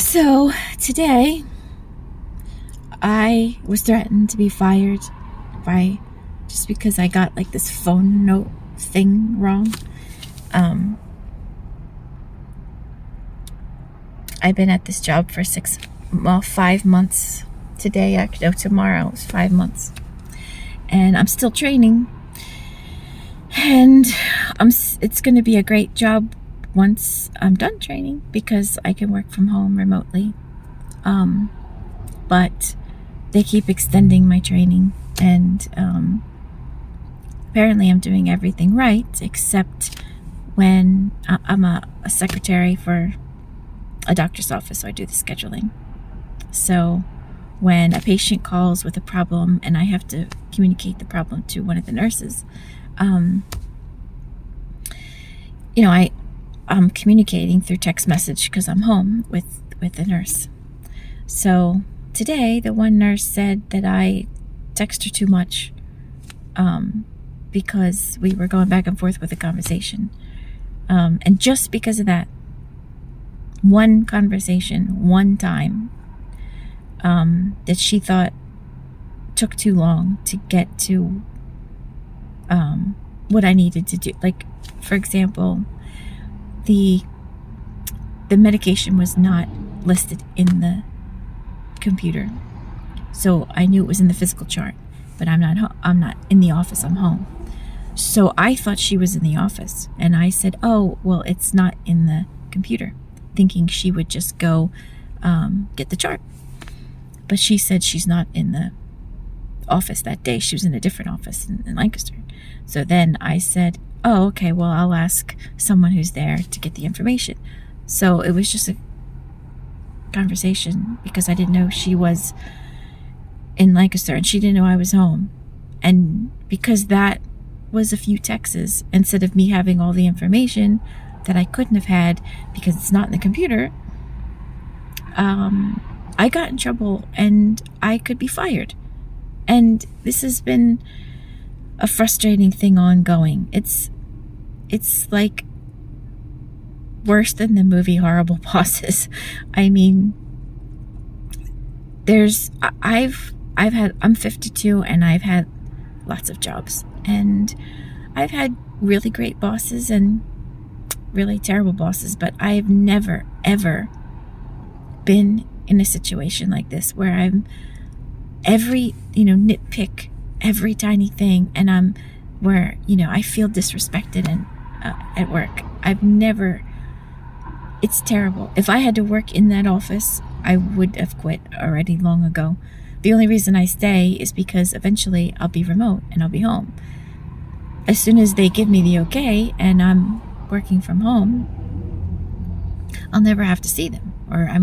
So today I was threatened to be fired by just because I got like this phone note thing wrong. I've been at this job for 5 months. Today, tomorrow is 5 months, and I'm still training. And it's going to be a great job once I'm done training because I can work from home remotely. But they keep extending my training, and apparently I'm doing everything right, except when I'm a secretary for a doctor's office, so I do the scheduling. So when a patient calls with a problem and I have to communicate the problem to one of the nurses, I'm communicating through text message because I'm home with the nurse. So today, the one nurse said that I text her too much because we were going back and forth with the conversation. And just because of that, one conversation, one time, that she thought took too long to get to what I needed to do. Like, for example, the medication was not listed in the computer, so I knew it was in the physical chart, but I'm not in the office. I'm home. So I thought she was in the office, and I said, "Oh, well, it's not in the computer," thinking she would just go get the chart. But she said she's not in the office that day. She was in a different office in Lancaster. So then I said, "Oh, okay, well, I'll ask someone who's there to get the information." So it was just a conversation because I didn't know she was in Lancaster and she didn't know I was home. And because that was a few texts instead of me having all the information that I couldn't have had because it's not in the computer, I got in trouble and I could be fired. And this has been a frustrating thing ongoing. It's like worse than the movie Horrible Bosses. I mean, I'm 52 and I've had lots of jobs, and I've had really great bosses and really terrible bosses, but I've never ever been in a situation like this where I'm nitpick every tiny thing, and I feel disrespected and at work. It's terrible. If I had to work in that office, I would have quit already long ago. The only reason I stay is because eventually I'll be remote and I'll be home. As soon as they give me the okay and I'm working from home, I'll never have to see them. Or, I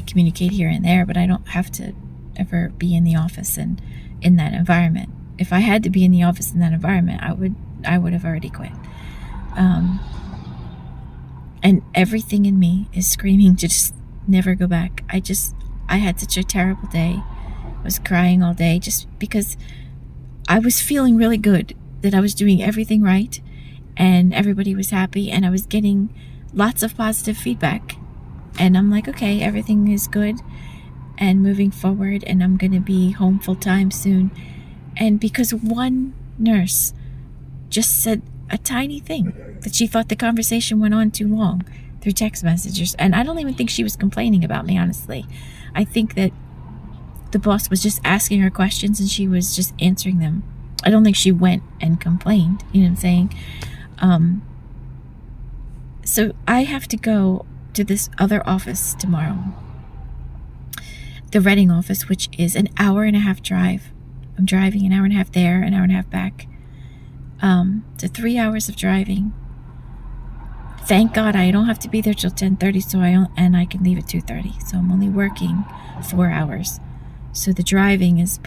communicate here and there, but I don't have to ever be in the office and in that environment. If I had to be in the office in that environment, I would have already quit. And everything in me is screaming to just never go back. I had such a terrible day. I was crying all day just because I was feeling really good that I was doing everything right and everybody was happy and I was getting lots of positive feedback. And I'm like, okay, everything is good and moving forward, and I'm going to be home full time soon. And because one nurse just said a tiny thing that she thought the conversation went on too long through text messages, and I don't even think she was complaining about me, honestly. I think that the boss was just asking her questions and she was just answering them. I don't think she went and complained, you know what I'm saying? So I have to go to this other office tomorrow, the Reading office, which is an hour and a half drive. I'm driving an hour and a half there, an hour and a half back. So 3 hours of driving. Thank God I don't have to be there till 10:30, and I can leave at 2:30. So I'm only working 4 hours. So the driving is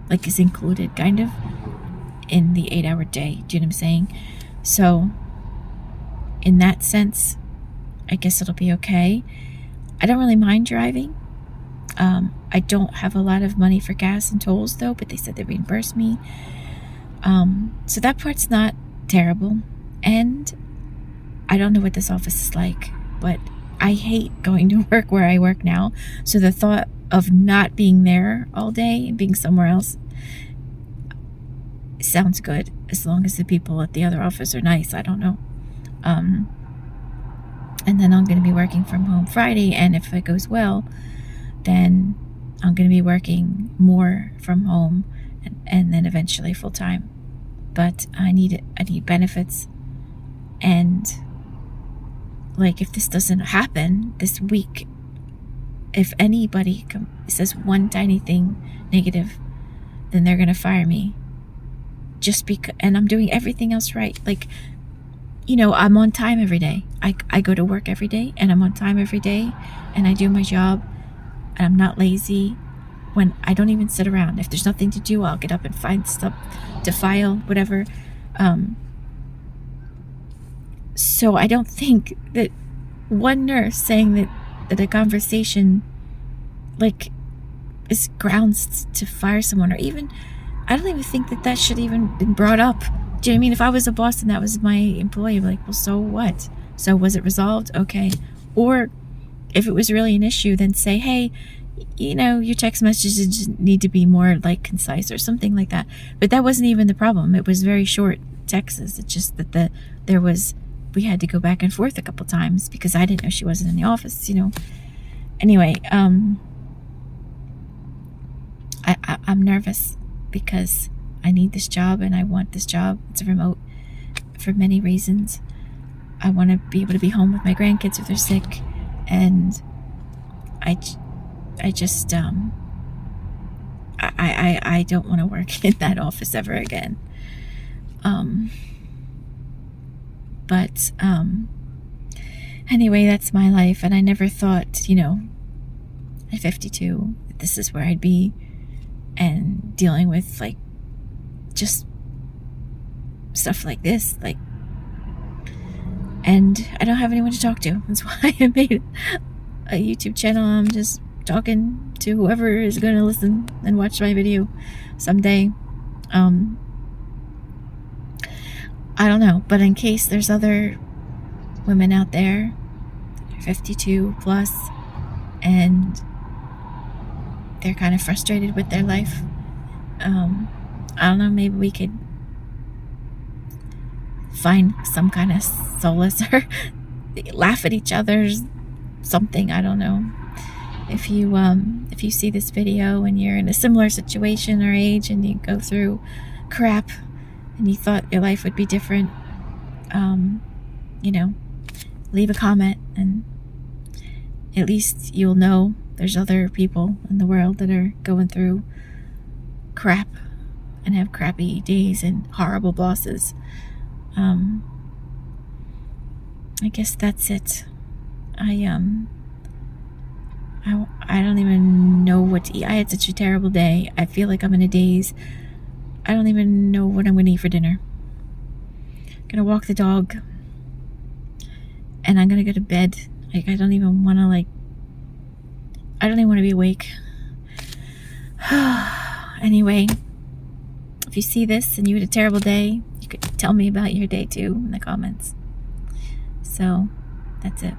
is included kind of in the 8-hour day. Do you know what I'm saying? So in that sense, I guess it'll be okay. I don't really mind driving. I don't have a lot of money for gas and tolls though, but they said they reimbursed me. So that part's not terrible. And I don't know what this office is like, but I hate going to work where I work now. So the thought of not being there all day and being somewhere else sounds good, as long as the people at the other office are nice. I don't know. And then I'm going to be working from home Friday, and if it goes well, then I'm going to be working more from home, and then eventually full time. But I need benefits, and like, if this doesn't happen this week, if anybody says one tiny thing negative, then they're going to fire me. Just because, and I'm doing everything else right. Like, you know, I'm on time every day. I go to work every day, and I'm on time every day, and I do my job, and I'm not lazy. When I don't even sit around. If there's nothing to do, I'll get up and find stuff to file, whatever. So I don't think that one nurse saying that a conversation, like, is grounds to fire someone, or even, I don't even think that should even been brought up. Do you know what I mean? If I was a boss and that was my employee, I'd be like, well, so what? So was it resolved? Okay. Or if it was really an issue, then say, hey, you know, your text messages need to be more like concise or something like that. But that wasn't even the problem. It was very short texts. It's just that we had to go back and forth a couple times because I didn't know she wasn't in the office, you know. Anyway, I'm nervous because I need this job and I want this job. It's remote for many reasons. I want to be able to be home with my grandkids if they're sick, and I just I don't want to work in that office ever again. But anyway, that's my life, and I never thought, you know, at 52 that this is where I'd be, and dealing with, like, just stuff like this, like, and I don't have anyone to talk to. That's why I made a YouTube channel. I'm just talking to whoever is going to listen and watch my video someday. I don't know, but in case there's other women out there that are 52 plus and they're kind of frustrated with their life, I don't know, maybe we could find some kind of solace or laugh at each other's something. I don't know. If you see this video and you're in a similar situation or age and you go through crap and you thought your life would be different, you know, leave a comment, and at least you'll know there's other people in the world that are going through crap and have crappy days and horrible bosses. I guess that's it. I don't even know what to eat. I had such a terrible day. I feel like I'm in a daze. I don't even know what I'm going to eat for dinner. I'm going to walk the dog, and I'm going to go to bed. Like, I don't even want to, I don't even want to be awake. Anyway, if you see this and you had a terrible day, you could tell me about your day too in the comments. So, that's it.